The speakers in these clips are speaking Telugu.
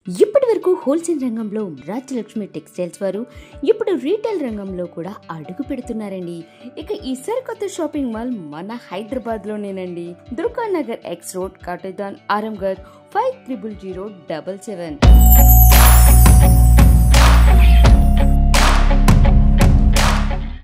ఇప్పటి వరకు హోల్సేల్ రంగంలో రాజ్యలక్ష్మి టెక్స్టైల్స్ వారు ఇప్పుడు రీటైల్ రంగంలో కూడా అడుగు పెడుతున్నారండి. ఇక ఈ సరికొత్త షాపింగ్ మాల్ మన హైదరాబాద్ లోనేనండి. Durga Nagar X road, Katedan, Aramghar 500077.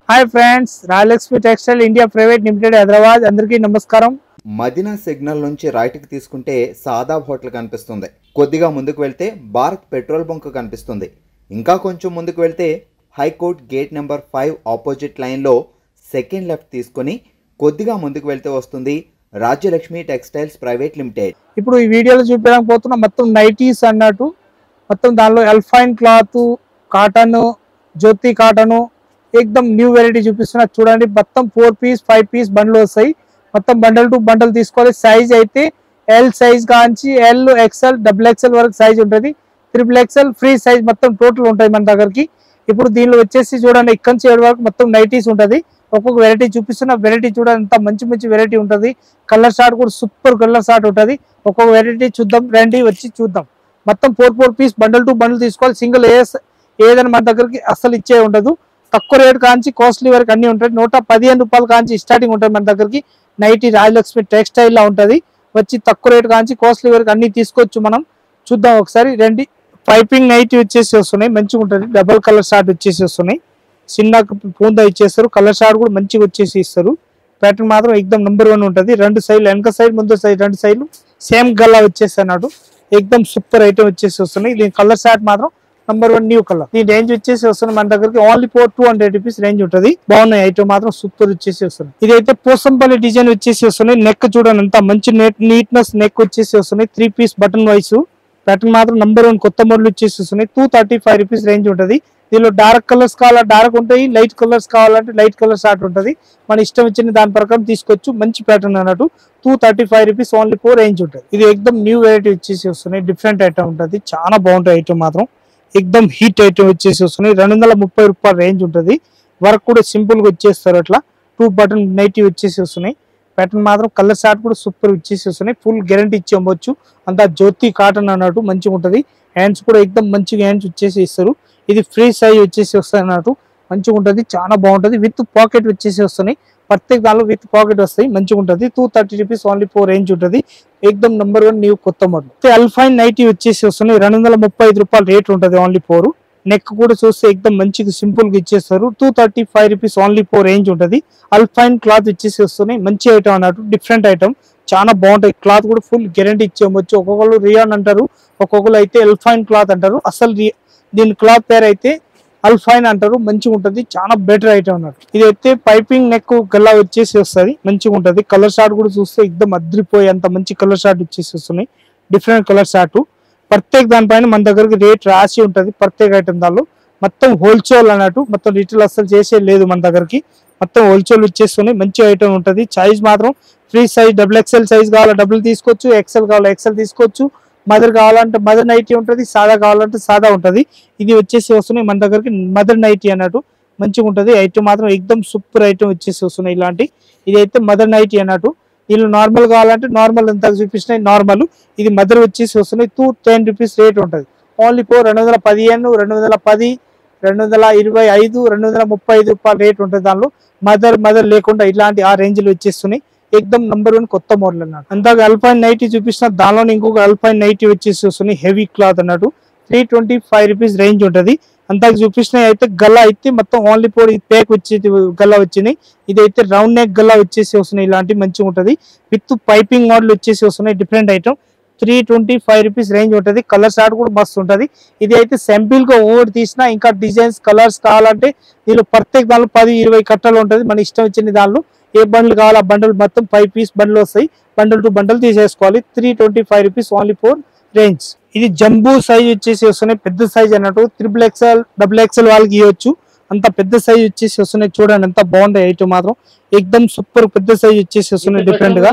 Hi friends, Rajalakshmi textile India private limited Hyderabad. అందరికీ నమస్కారం. మదీనా సిగ్నల్ నుంచి రైట్కి తీసుకుంటే సాదాబ్ హోటల్ కనిపిస్తుంది. కొద్దిగా ముందుకు వెళ్తే భారత్ పెట్రోల్ బంక్ కనిపిస్తుంది. ఇంకా కొంచెం ముందుకు వెళ్తే హైకోర్ట్ గేట్ నెంబర్ 5 ఆపోజిట్ లైన్లో సెకండ్ లెఫ్ట్ తీసుకొని కొద్దిగా ముందుకు వెళ్తే వస్తుంది రాజ్యలక్ష్మి టెక్స్టైల్స్ ప్రైవేట్ లిమిటెడ్. ఇప్పుడు ఈ వీడియోలో చూపించడానికి పోతున్నా మొత్తం నైటీస్ అన్నట్టు. మొత్తం దానిలో ఎల్ఫైన్ క్లాత్, కాటన్, జ్యోతి కాటన్, ఏకదమ్ న్యూ వెరైటీ చూపిస్తున్నా. చూడండి, మొత్తం 4 పీస్ 5 పీస్ బండ్లు వస్తాయి. మొత్తం బండల్ టు బండల్ తీసుకోవాలి. సైజ్ అయితే ఎల్ సైజ్ కాంచి ఎల్, ఎక్స్ఎల్, XXL వరకు సైజ్ ఉంటుంది. XXL ఫ్రీ సైజ్ మొత్తం టోటల్ ఉంటాయి మన దగ్గరికి. ఇప్పుడు దీనిలో వచ్చేసి చూడండి, ఇక్కడ నుంచి 7 వరకు మొత్తం నైటీస్ ఉంటుంది. ఒక్కొక్క వెరైటీ చూపిస్తున్న. వెరైటీ చూడండి, అంత మంచి మంచి వెరైటీ ఉంటుంది. కలర్ షార్ట్ కూడా సూపర్ కలర్ షార్ట్ ఉంటుంది. ఒక్కొక్క వెరైటీ చూద్దాం, రండి వచ్చి చూద్దాం. మొత్తం 4 పీస్ బండల్ టు బండల్ తీసుకోవాలి. సింగిల్ ఏదైనా మన దగ్గరికి అస్సలు ఇచ్చే ఉండదు. తక్కువ రేట్ కాంచి కాస్ట్లీ వరకు అన్ని ఉంటాయి. 115 రూపాయలు కాంచి స్టార్టింగ్ ఉంటుంది మన దగ్గరికి. నైటీ రాజలక్ష్మి టెక్స్టైల్ లా ఉంటుంది. వచ్చి తక్కువ రేట్ కాంచి కాస్ట్లీ వరకు అన్ని తీసుకోవచ్చు. మనం చూద్దాం ఒకసారి రండి. పైపింగ్ నైటీ వచ్చేసి వస్తున్నాయి, మంచిగా ఉంటుంది. డబల్ కలర్ షార్ట్ వచ్చేసి వస్తున్నాయి. చిన్న పూంద ఇచ్చేస్తారు. కలర్ షార్ట్ కూడా మంచిగా వచ్చేసి ఇస్తారు. ప్యాటర్న్ మాత్రం ఎక్దమ్ నెంబర్ 1 ఉంటుంది. 2 సైడ్లు, వెనక సైడ్ ముందు సైడ్ 2 సైడ్లు సేమ్ గల్లా వచ్చేసి అన్నాడు. ఎక్దమ్ సూపర్ ఐటమ్ వచ్చేసి వస్తున్నాయి. దీని కలర్ షార్ట్ మాత్రం నెంబర్ 1 న్యూ కలర్. దీని రేంజ్ వచ్చేసి వస్తుంది మన దగ్గరికి ఓన్లీ 200 రూపీస్ రేంజ్ ఉంటుంది. బాగున్నాయి ఐటమ్ మాత్రం సూపర్ వచ్చేసి వస్తుంది. ఇదైతే పోసంపల్లి డిజైన్ వచ్చేసి వస్తున్నాయి. నెక్ చూడండి, అంత మంచి నీట్నెస్ నెక్ వచ్చేసి వస్తున్నాయి. 3 పీస్ బటన్ వైస్. ప్యాటర్న్ మాత్రం నెంబర్ 1 కొత్త మోడల్ వచ్చేసి వస్తున్నాయి. 235 రూపీస్ రేంజ్ ఉంటుంది. దీనిలో డార్క్ కలర్స్ కావాలా డార్క్ ఉంటాయి, లైట్ కలర్స్ కావాలంటే లైట్ కలర్ షార్ట్ ఉంటుంది. మన ఇష్టం వచ్చిన దాని ప్రకారం తీసుకోవచ్చు. మంచి ప్యాటర్న్ అన్నట్టు. 235 రూపీస్ ఓన్లీ 4 రేంజ్ ఉంటుంది. ఇది ఎక్దమ్ న్యూ వెరైటీ వచ్చేసి వస్తున్నాయి. డిఫరెంట్ ఐటమ్ ఉంటుంది. చాలా బాగుంటుంది ఐటమ్ మాత్రం. ఎక్దమ్ హీట్ ఐటమ్ వచ్చేసి వస్తున్నాయి. 230 రూపాయల రేంజ్ ఉంటుంది. వర్క్ కూడా సింపుల్ గా వచ్చేస్తారు. అట్లా 2 బటన్ నైటీ వచ్చేసి వస్తున్నాయి. ప్యాటర్న్ మాత్రం కలర్ షార్ట్ కూడా సూపర్ వచ్చేసి వస్తున్నాయి. ఫుల్ గ్యారంటీ ఇచ్చి అమ్మవచ్చు. అంతా జ్యోతి కాటన్ అన్నట్టు మంచిగా ఉంటుంది. హ్యాండ్స్ కూడా ఎక్దమ్ మంచిగా హ్యాండ్స్ వచ్చేసి ఇస్తారు. ఇది ఫ్రీ సైజ్ వచ్చేసి వస్తాయి అన్నట్టు. మంచిగా ఉంటుంది, చాలా బాగుంటుంది. విత్ పాకెట్ వచ్చేసి వస్తున్నాయి. ప్రత్యేక దానిలో విత్ పాకెట్ వస్తాయి. మంచిగా ఉంటుంది. 230 రూపీస్ ఓన్లీ 4 రేంజ్ ఉంటుంది. ఎక్దమ్ నెంబర్ 1 న్యూ కొత్త మోడల్. అల్ఫైన్ నైటీ వచ్చేసి వస్తున్నాయి. 235 రూపాయలు రేట్ ఉంటుంది ఓన్లీ 4. నెక్ కూడా చూస్తే ఎక్దమ్ మంచిగా సింపుల్ గా ఇచ్చేస్తారు. 235 రూపీస్ ఓన్లీ 4 రేంజ్ ఉంటుంది. అల్ఫైన్ క్లాత్ వచ్చేసి వస్తున్నాయి. మంచి ఐటమ్ అన్నట్టు, డిఫరెంట్ ఐటమ్, చాలా బాగుంటాయి. క్లాత్ కూడా ఫుల్ గ్యారంటీ ఇచ్చేయవచ్చు. ఒక్కొక్కరు రియాన్ అంటారు, ఒక్కొక్కరు అయితే అల్ఫైన్ క్లాత్ అంటారు. అసలు దీని క్లాత్ పేరు అయితే అల్ఫైన్ అంటారు. మంచిగా ఉంటుంది, చాలా బెటర్ ఐటమ్ అన్నట్టు. ఇదైతే పైపింగ్ నెక్ గల్లా వచ్చేసి వస్తుంది. మంచిగా ఉంటుంది. కలర్ షార్ట్ కూడా చూస్తే ఎక్దమ్ అద్రిపోయి అంత మంచి కలర్ షార్ట్ వచ్చేసి వస్తున్నాయి. Different colour short. ప్రత్యేక దానిపైన మన దగ్గరికి రేట్ రాసి ఉంటుంది. ప్రత్యేక ఐటమ్ దానిలో మొత్తం హోల్సేల్ అన్నట్టు. మొత్తం రిటైల్ అసలు చేసే లేదు మన దగ్గరికి. మొత్తం హోల్సేల్ వచ్చేస్తున్నాయి. మంచి ఐటమ్ ఉంటుంది. సైజ్ మాత్రం ఫ్రీ సైజ్. XXL సైజ్ కావాలా డబుల్ తీసుకోవచ్చు. ఎక్సెల్ కావాలా ఎక్సెల్ తీసుకోవచ్చు. మదర్ కావాలంటే మదర్ నైటీ ఉంటుంది. సాదా కావాలంటే సాదా ఉంటుంది. ఇది వచ్చేసి వస్తున్నాయి మన దగ్గరికి మదర్ నైటీ అన్నట్టు. మంచిగా ఉంటుంది. ఐటమ్ మాత్రం ఎక్దమ్ సూపర్ ఐటమ్ వచ్చేసి వస్తున్నాయి. ఇలాంటి ఇదైతే మదర్ నైటీ అన్నట్టు. వీళ్ళు నార్మల్ కావాలంటే నార్మల్ ఎంత చూపిస్తున్నాయి నార్మల్. ఇది మదర్ వచ్చేసి వస్తున్నాయి. 210 రూపీస్ రేట్ ఉంటుంది. ఓన్లీ 215, 210, 225, 235 రూపాయల రేట్ ఉంటుంది. దానిలో మదర్ లేకుండా ఇలాంటి ఆ రేంజ్ లో వచ్చేస్తున్నాయి. ఎక్దమ్ నెంబర్ 1 కొత్త మోడల్ అన్నట్టు. అందాక అల్పైన్ నైటీ చూపిస్తున్న. దానిలో ఇంకొక అల్పైన్ నైటీ వచ్చేసి వస్తున్నాయి. హెవీ క్లాత్ అన్నట్టు. 325 రూపీస్ రేంజ్ ఉంటుంది. అందాక చూపిస్తున్నాయి అయితే గల్లా అయితే మొత్తం ఓన్లీ 4 పేక్ వచ్చేది గల్లా వచ్చినాయి. ఇదైతే రౌండ్ నెక్ గల్లా వచ్చేసి వస్తున్నాయి. ఇలాంటి మంచిగా ఉంటుంది. విత్ పైపింగ్ మోడల్ వచ్చేసి వస్తున్నాయి. Different item. 325 రూపీస్ రేంజ్ ఉంటుంది. కలర్ షార్ట్ కూడా మస్తు ఉంటుంది. ఇది అయితే సింపుల్ గా ఓవర్ తీసినా ఇంకా డిజైన్స్ కలర్స్ కావాలంటే దీనిలో ప్రత్యేక దానిలో 10-20 కట్టలు ఉంటుంది. మన ఇష్టం వచ్చిన దానిలో ఏ బండ్లు కావాలి ఆ బండ్లు మొత్తం 5 పీస్ బండ్లు వస్తాయి. బండల్ టు బండల్ తీసేసుకోవాలి. 325 రూపీస్ ఓన్లీ 4 రేంజ్. ఇది జంబూ సైజ్ వచ్చేసి వస్తున్నాయి. పెద్ద సైజ్ అన్నట్టు. XXL, XXL వాళ్ళకి ఇవ్వచ్చు. అంత పెద్ద సైజ్ వచ్చేసి వస్తున్నాయి. చూడండి ఎంత బాగుంటాయి ఐటమ్ మాత్రం. ఎక్దమ్ సూపర్ పెద్ద సైజ్ వచ్చేసి వస్తున్నాయి. డిఫరెంట్ గా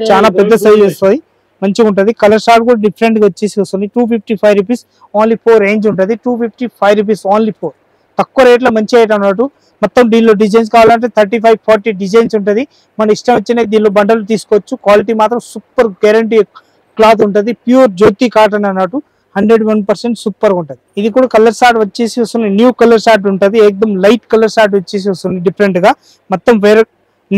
చాలా పెద్ద సైజ్ వస్తాయి. మంచిగా ఉంటుంది. కలర్ షార్ట్ కూడా డిఫరెంట్ గా వచ్చేసి వస్తుంది. 255 రూపీస్ ఓన్లీ 4 రేంజ్ ఉంటుంది. 255 రూపీస్ ఓన్లీ 4. తక్కువ రేట్ లో మంచి ఐటమ్ అన్నట్టు. మొత్తం దీనిలో డిజైన్స్ కావాలంటే 35-40 డిజైన్స్ ఉంటుంది. మన ఇష్టం వచ్చిన దీనిలో బండలు తీసుకోవచ్చు. క్వాలిటీ మాత్రం సూపర్ గ్యారంటీ క్లాత్ ఉంటుంది. ప్యూర్ జ్యోతి కాటన్ అన్నట్టు. 101% సూపర్ గా ఉంటది. ఇది కూడా కలర్ షార్ట్ వచ్చేసి వస్తుంది, న్యూ కలర్ షార్ట్ ఉంటది, ఏకదం లైట్ కలర్ షార్ట్ వచ్చేసి వస్తుంది డిఫరెంట్ గా. మొత్తం వేరే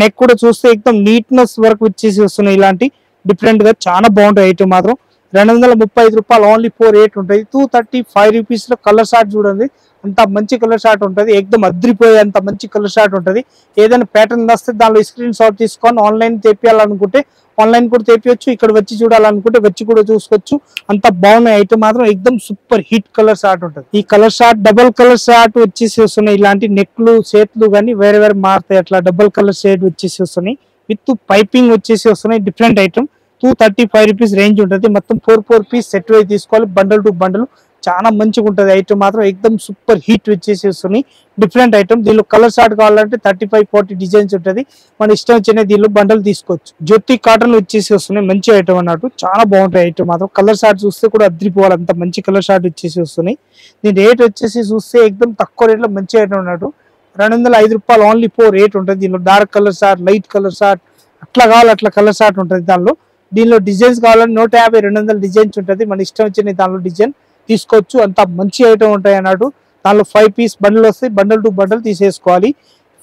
నెక్ కూడా చూస్తే ఏకదం నీట్నెస్ వర్క్ వచ్చేసి వస్తున్నాయి. ఇలాంటి డిఫరెంట్ గా చాలా బాగుంటాయి. ఐటమ్ మాత్రం 235 రూపాయలు ఓన్లీ 48 ఉంటుంది. 235 రూపీస్ లో కలర్ షార్ట్ చూడండి, అంత మంచి కలర్ షార్ట్ ఉంటుంది, ఏకదం అద్రిపోయే అంత మంచి కలర్ షార్ట్ ఉంటుంది. ఏదైనా ప్యాటర్న్ వస్తే దానిలో స్క్రీన్ షాట్ తీసుకొని ఆన్లైన్ తెప్పియాలనుకుంటే ఆన్లైన్ కూడా తెప్పియొచ్చు, ఇక్కడ వచ్చి చూడాలనుకుంటే వచ్చి కూడా చూసుకోవచ్చు. అంత బాగున్నాయి. ఐటమ్ మాత్రం ఏకదం సూపర్ హిట్ కలర్ షార్ట్ ఉంటుంది. ఈ colour short double colour short వచ్చేసి వస్తున్నాయి. ఇలాంటి నెక్లు చేతులు కానీ వేరే వేరే మారుతాయి, అట్లా డబుల్ కలర్ షేడ్ వచ్చేసి వస్తున్నాయి. విత్ పైపింగ్ వచ్చేసి వస్తున్నాయి. డిఫరెంట్ ఐటమ్ 235 రూపీస్ రేంజ్ ఉంటుంది. మొత్తం 4 పీస్ సెట్ వై తీసుకోవాలి, బండల్ టు బండల్. చాలా మంచిగా ఉంటుంది. ఐటమ్ మాత్రం ఏకదం సూపర్ హిట్ వచ్చేసి వస్తున్నాయి. Different item. దీనిలో కలర్ షార్ట్ కావాలంటే 35-40 డిజైన్స్ ఉంటుంది, మన ఇష్టం వచ్చిన దీనిలో బండల్ తీసుకోవచ్చు. జ్యోతి కాటన్ వచ్చేసి వస్తున్నాయి, మంచి ఐటమ్ అన్నట్టు, చాలా బాగుంటాయి. ఐటమ్ మాత్రం కలర్ షార్ట్ చూస్తే కూడా అద్రిపోవాలి, అంత మంచి కలర్ షార్ట్ వచ్చేసి వస్తున్నాయి. దీని రేట్ వచ్చేసి చూస్తే ఏకదం తక్కువ రేట్ లో మంచి ఐటమ్ అన్నట్టు. 205 రూపాయలు ఓన్లీ 4 రేట్ ఉంటుంది. దీనిలో dark colour short, light colour short, అట్లా కావాలి అట్లా కలర్ షార్ట్ ఉంటుంది. దీనిలో డిజైన్స్ కావాలంటే 150-200 డిజైన్స్ ఉంటుంది, మన ఇష్టం వచ్చిన దానిలో డిజైన్ తీసుకోవచ్చు. అంత మంచి ఐటమ్ ఉంటాయి అన్నట్టు. దానిలో 5 పీస్ బండిల్ వస్తాయి, బండల్ టు బండల్ తీసేసుకోవాలి.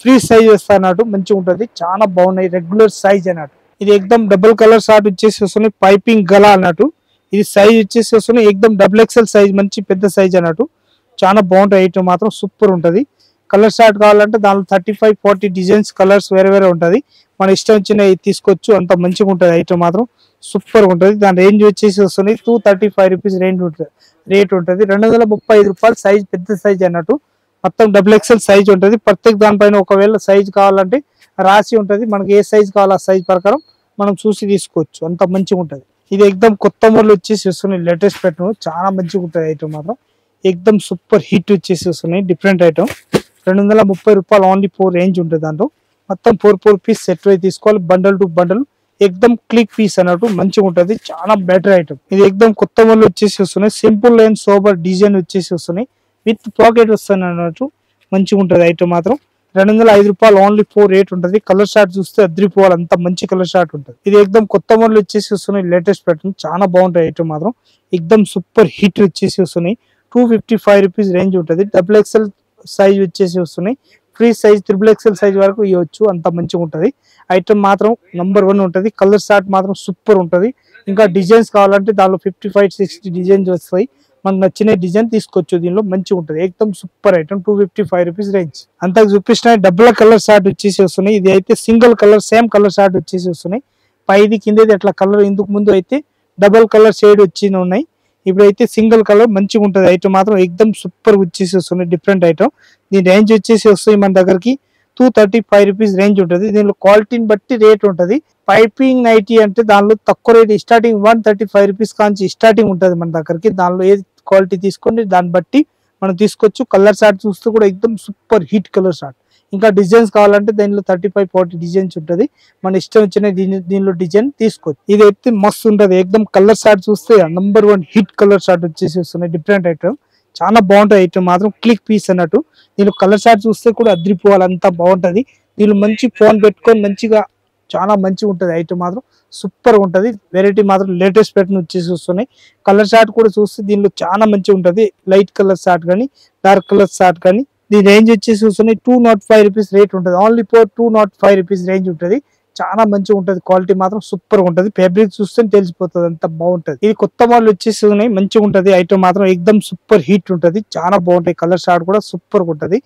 ఫ్రీ సైజ్ వస్తాయి అన్నట్టు, మంచిగా ఉంటుంది, చాలా బాగున్నాయి. రెగ్యులర్ సైజ్ అన్నట్టు. ఇది ఏకదం డబుల్ కలర్ షార్ట్ వచ్చేసి వస్తున్నాయి, పైపింగ్ గల అన్నట్టు. ఇది సైజ్ వచ్చేసి వస్తున్నాయి ఏకదం XXL సైజ్, మంచి పెద్ద సైజ్ అన్నట్టు. చాలా బాగుంటాయి. ఐటమ్ మాత్రం సూపర్ ఉంటుంది. కలర్ షార్ట్ కావాలంటే దానిలో 35-40 డిజైన్స్ కలర్స్ వేరే వేరే ఉంటుంది, మన ఇష్టం వచ్చిన తీసుకోవచ్చు. అంత మంచిగా ఉంటుంది. ఐటమ్ మాత్రం సూపర్ గా ఉంటుంది. దాని రేంజ్ వచ్చేసి వస్తుంది 235 రూపీస్ రేంజ్ ఉంటుంది, రేట్ ఉంటుంది. 235 రూపాయలు సైజ్, పెద్ద సైజ్ అన్నట్టు. మొత్తం XXL సైజ్ ఉంటుంది. ప్రత్యేక దానిపైన ఒకవేళ సైజ్ కావాలంటే రాసి ఉంటుంది, మనకి ఏ సైజ్ కావాలో ఆ సైజ్ ప్రకారం మనం చూసి తీసుకోవచ్చు. అంత మంచిగా ఉంటుంది. ఇది ఏకదం కొత్త మోడల్ వచ్చేసి వస్తున్నాయి, లేటెస్ట్ ప్యాటర్న్, చాలా మంచిగా ఉంటుంది. ఐటమ్ మాత్రం ఏకదం సూపర్ హిట్ వచ్చేసి వస్తున్నాయి. Different item. 230 రూపాయలు ఓన్లీ 4 రేంజ్ ఉంటుంది. దాంట్లో మొత్తం 4 పీస్ సెట్ వై తీసుకోవాలి, బండల్ టు బండల్. ఏకదం క్లిక్ పీస్ అన్నట్టు, మంచిగా ఉంటుంది, చాలా బెటర్ ఐటమ్. ఇది ఏకదం కొత్త మోడల్ వచ్చేసి వస్తున్నాయి, సింపుల్ అండ్ సోబర్ డిజైన్ వచ్చేసి వస్తున్నాయి, విత్ పాకెట్ వస్తాయి అన్నట్టు, మంచిగా ఉంటుంది. ఐటమ్ మాత్రం 205 రూపాయలు ఓన్లీ 4 రేట్ ఉంటుంది. కలర్ షార్ట్ చూస్తే అద్రిపోవాలి, అంత మంచి కలర్ షార్ట్ ఉంటుంది. ఇది ఏకదం కొత్త మోడల్ వచ్చేసి వస్తున్నాయి, లేటెస్ట్ ప్యాటర్న్, చాలా బాగుంటాయి. ఐటమ్ మాత్రం ఏకదం సూపర్ హిట్ వచ్చేసి వస్తున్నాయి. 255 రూపీస్ రేంజ్ ఉంటుంది. XXL సైజ్ వచ్చేసి వస్తున్నాయి. ఫ్రీ సైజ్ XXL సైజ్ వరకు ఇవ్వచ్చు, అంత మంచిగా ఉంటుంది. ఐటమ్ మాత్రం నంబర్ 1 ఉంటుంది. కలర్ షార్ట్ మాత్రం సూపర్ ఉంటుంది. ఇంకా డిజైన్స్ కావాలంటే దానిలో 55-60 డిజైన్స్ వస్తాయి, మనకు నచ్చిన డిజైన్ తీసుకోవచ్చు. దీనిలో మంచిగా ఉంటుంది. ఏకదం సూపర్ ఐటమ్. 255 rupees range. అంతా చూపించిన డబుల్ కలర్ షార్ట్ వచ్చేసి వస్తున్నాయి. ఇది అయితే single colour same colour short వచ్చేసి వస్తున్నాయి. పైది కిందది అట్లా కలర్, ఇందుకు ముందు అయితే డబుల్ కలర్ షేడ్ వచ్చి ఉన్నాయి, ఇప్పుడైతే సింగిల్ కలర్ మంచిగా ఉంటుంది. ఐటమ్ మాత్రం ఏకదం సూపర్ వచ్చేసి వస్తున్నాయి. Different item. దీని రేంజ్ వచ్చేసి వస్తాయి మన దగ్గరికి 235 రూపీస్ రేంజ్ ఉంటుంది. దీనిలో క్వాలిటీని బట్టి రేట్ ఉంటుంది. పైపింగ్ నైటీ అంటే దానిలో తక్కువ రేట్, స్టార్టింగ్ 135 రూపీస్ కాంచి స్టార్టింగ్ ఉంటుంది మన దగ్గరికి. దానిలో ఏది క్వాలిటీ తీసుకోండి, దాన్ని బట్టి మనం తీసుకోవచ్చు. కలర్ షార్ట్ చూస్తే కూడా ఏకదం సూపర్ హిట్ కలర్ షార్ట్. ఇంకా డిజైన్స్ కావాలంటే దీనిలో 35-40 డిజైన్స్ ఉంటుంది, మన ఇష్టం వచ్చిన దీనిలో డిజైన్ తీసుకోవచ్చు. ఇది అయితే మస్తు ఉంటుంది. ఏకదం కలర్ షార్ట్ చూస్తే నంబర్ 1 హిట్ కలర్ షార్ట్ వచ్చేసి వస్తున్నాయి. డిఫరెంట్ ఐటమ్, చాలా బాగుంటుంది. ఐటమ్ మాత్రం క్లిక్ పీస్ అన్నట్టు. దీనిలో కలర్ షార్ట్ చూస్తే కూడా అద్రిపోవాలి, అంతా బాగుంటుంది. దీనిలో మంచి ఫోన్ పెట్టుకొని మంచిగా, చాలా మంచిగా ఉంటుంది. ఐటమ్ మాత్రం సూపర్ ఉంటుంది. వెరైటీ మాత్రం లేటెస్ట్ ప్యాటర్న్ వచ్చేసి వస్తున్నాయి. కలర్ షార్ట్ కూడా చూస్తే దీనిలో చాలా మంచిగా ఉంటుంది. లైట్ కలర్ షార్ట్ కానీ డార్క్ కలర్ షార్ట్ కానీ. దీని రేంజ్ వచ్చేసి వస్తున్నాయి 205 రూపీస్ రేట్ ఉంటుంది. ఓన్లీ 205 రూపీస్ రేంజ్ ఉంటుంది. చాలా మంచిగా ఉంటుంది. క్వాలిటీ మాత్రం సూపర్ ఉంటుంది. ఫ్యాబ్రిక్ చూస్తే తెలిసిపోతుంది, అంత బాగుంటుంది. ఇది కొత్త మోడల్ వచ్చేసి ఉన్నాయి, మంచిగా ఉంటుంది. ఐటమ్ మాత్రం ఏకదం సూపర్ హిట్ ఉంటుంది, చాలా బాగుంటాయి. కలర్ షార్ట్ కూడా సూపర్ ఉంటుంది.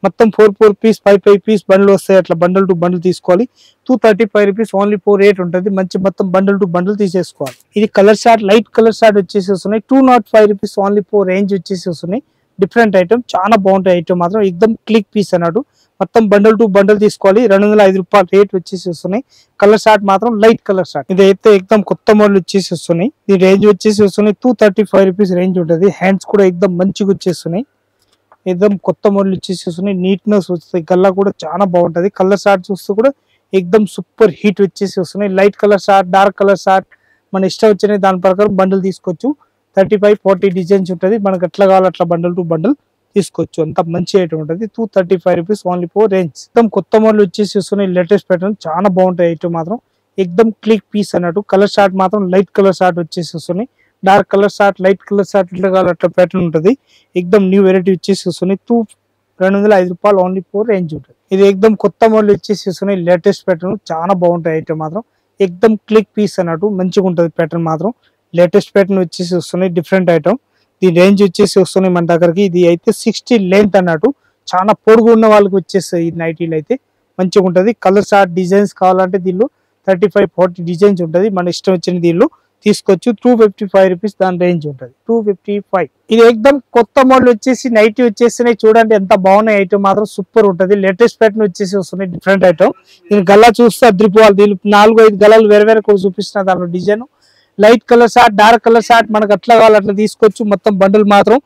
మొత్తం 4 పీస్ 5 పీస్ బండ్లు వస్తాయి, అట్లా బండల్ టు బండిల్ తీసుకోవాలి. 235 రూపీస్ ఓన్లీ 4 రేట్ ఉంటుంది. మంచి మొత్తం బండల్ టు బండిల్ తీసేసుకోవాలి. ఇది colour short, light colour short వచ్చేసి వస్తున్నాయి. 205 రూపీస్ ఓన్లీ 4 రేంజ్ వచ్చేసి వస్తున్నాయి. డిఫరెంట్ ఐటమ్, చాలా బాగుంటాయి. ఐటమ్ మాత్రం ఏకదం క్లిక్ పీస్ అన్నట్టు. మొత్తం బండల్ టు బండల్ తీసుకోవాలి. 205 రూపాయలు రేట్ వచ్చేసి వస్తున్నాయి. కలర్ షార్ట్ మాత్రం లైట్ కలర్ షార్ట్. ఇది అయితే ఏకదం కొత్త మోడల్ వచ్చేసి వస్తున్నాయి. ఈ రేంజ్ వచ్చేసి వస్తున్నాయి 235 రూపీస్ రేంజ్ ఉంటుంది. హ్యాండ్స్ కూడా ఏకదం మంచిగా వచ్చేస్తున్నాయి. ఏకదం కొత్త మోడల్ వచ్చేసి వస్తున్నాయి. నీట్నెస్ వస్తాయి, గల్లా కూడా చాలా బాగుంటది. కలర్ షార్ట్ చూస్తే కూడా ఏకదం సూపర్ హిట్ వచ్చేసి వస్తున్నాయి. Light colour short, dark colour short, మన ఇష్టం వచ్చిన దాని ప్రకారం బండిల్ తీసుకోవచ్చు. 35-40 డిజైన్స్ ఉంటుంది, మనకు ఎట్లా కావాలి అట్లా బండల్ టు బండల్ తీసుకోవచ్చు. అంత మంచి ఐటమ్ ఉంటుంది. 235 రూపీస్ ఓన్లీ 4 రేంజ్. మొత్తం కొత్త మోడల్ వచ్చేసి వస్తున్నాయి. లేటెస్ట్ ప్యాటర్న్, చాలా బాగుంటాయి. ఐటమ్ మాత్రం ఏకదం క్లిక్ పీస్ అన్నట్టు. కలర్ షార్ట్ మాత్రం లైట్ కలర్ షార్ట్ వచ్చేసి వస్తున్నాయి. Dark colour short, light colour short ఇట్లా కావాలి అట్లా ప్యాటర్న్ ఉంటుంది. ఎక్దమ్ న్యూ వెరైటీ వచ్చేసి వస్తున్నాయి. 205 రూపాయలు ఓన్లీ 4 రేంజ్ ఉంటుంది. ఇది ఎక్దమ్ కొత్త మోడల్ వచ్చేసి వస్తున్నాయి. లేటెస్ట్ ప్యాటర్న్ చాలా బాగుంటాయి. ఐటమ్ మాత్రం ఎక్దమ్ క్లిక్ పీస్ అన్నట్టు మంచిగా ఉంటుంది. ప్యాటర్న్ మాత్రం లేటెస్ట్ ప్యాటర్న్ వచ్చేసి వస్తున్నాయి. Different item. దీని రేంజ్ వచ్చేసి వస్తున్నాయి మన దగ్గరకి. ఇది అయితే 60 లెంత్ అన్నట్టు చాలా పొడుగు ఉన్న వాళ్ళకి వచ్చేస్తాయి. ఈ నైటీలు అయితే మంచిగా ఉంటుంది. కలర్ షార్ట్ డిజైన్స్ కావాలంటే దీనిలో 35-40 డిజైన్స్ ఉంటుంది. మన ఇష్టం వచ్చిన దీనిలో తీసుకోవచ్చు. 255 రూపీస్ దాని రేంజ్ ఉంటుంది. 255. ఇది ఎక్దమ్ కొత్త మోడల్ వచ్చేసి నైటీ వచ్చేసినాయి. చూడండి ఎంత బాగున్నాయి. ఐటమ్ మాత్రం సూపర్ ఉంటుంది. లేటెస్ట్ ప్యాటర్న్ వచ్చేసి వస్తున్నాయి. Different item. దీని గల్లా చూస్తే అద్రిపోవాలి. దీని 4-5 గల్లాలు వేరే వేరే కూడా చూపిస్తున్నా. దానిలో design light colour short, dark colour short మనకు అట్లా కావాలి అట్లా తీసుకోవచ్చు. మొత్తం బండిల్ మాత్రం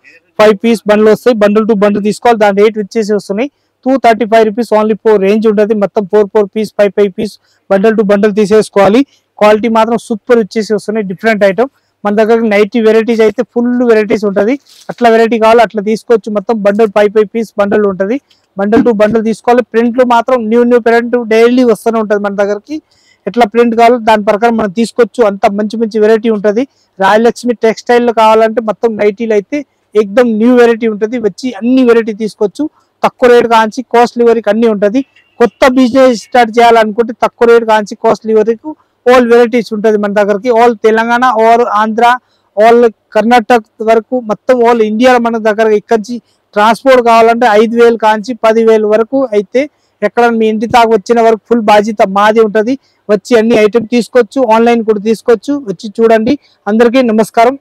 5 పీస్ బండ్లు వస్తాయి. బండిల్ టు బండిల్ తీసుకోవాలి. దాని రేట్ వచ్చేసి వస్తున్నాయి 235 రూపీస్ ఓన్లీ 4 రేంజ్ ఉంటుంది. మొత్తం 4 piece 5 piece bundle to bundle తీసేసుకోవాలి. క్వాలిటీ మాత్రం సూపర్ వచ్చేసి వస్తున్నాయి. Different item. మన దగ్గర నైటీ వెరైటీస్ అయితే ఫుల్ వెరైటీస్ ఉంటుంది. అట్లా వెరైటీ కావాలి అట్లా తీసుకోవచ్చు. మొత్తం బండిల్ 5 పీస్ బండిల్ ఉంటుంది. బండిల్ టు బండిల్ తీసుకోవాలి. ప్రింట్లు మాత్రం న్యూ ప్రింట్ డైలీ వస్తూనే ఉంటుంది మన దగ్గరకి. ఎట్లా ప్రింట్ కావాలో దాని ప్రకారం మనం తీసుకోవచ్చు. అంత మంచి వెరైటీ ఉంటుంది. రాయలక్ష్మి టెక్స్టైల్ కావాలంటే మొత్తం నైటీలు అయితే ఎక్దమ్ న్యూ వెరైటీ ఉంటుంది. వచ్చి అన్ని వెరైటీ తీసుకోవచ్చు. తక్కువ రేట్ కాంచి కాస్ట్లీ వరకు అన్ని ఉంటుంది. కొత్త బిజినెస్ స్టార్ట్ చేయాలనుకుంటే తక్కువ రేట్ కాంచి కాస్ట్లీ వరకు ఆల్ వెరైటీస్ ఉంటుంది మన దగ్గరకి. All Telangana, all Andhra, all Karnataka వరకు మొత్తం ఆల్ ఇండియాలో మన దగ్గర ఇక్కడి నుంచి ట్రాన్స్పోర్ట్ కావాలంటే 5,000 కాంచి 10,000 వరకు అయితే ఎక్కడ మీ ఇంటి దాకా వచ్చిన వరకు ఫుల్ బాధ్యత మాది ఉంటుంది. వచ్చి అన్ని ఐటమ్ తీసుకోవచ్చు. ఆన్లైన్ కూడా తీసుకోవచ్చు. వచ్చి చూడండి. అందరికీ నమస్కారం.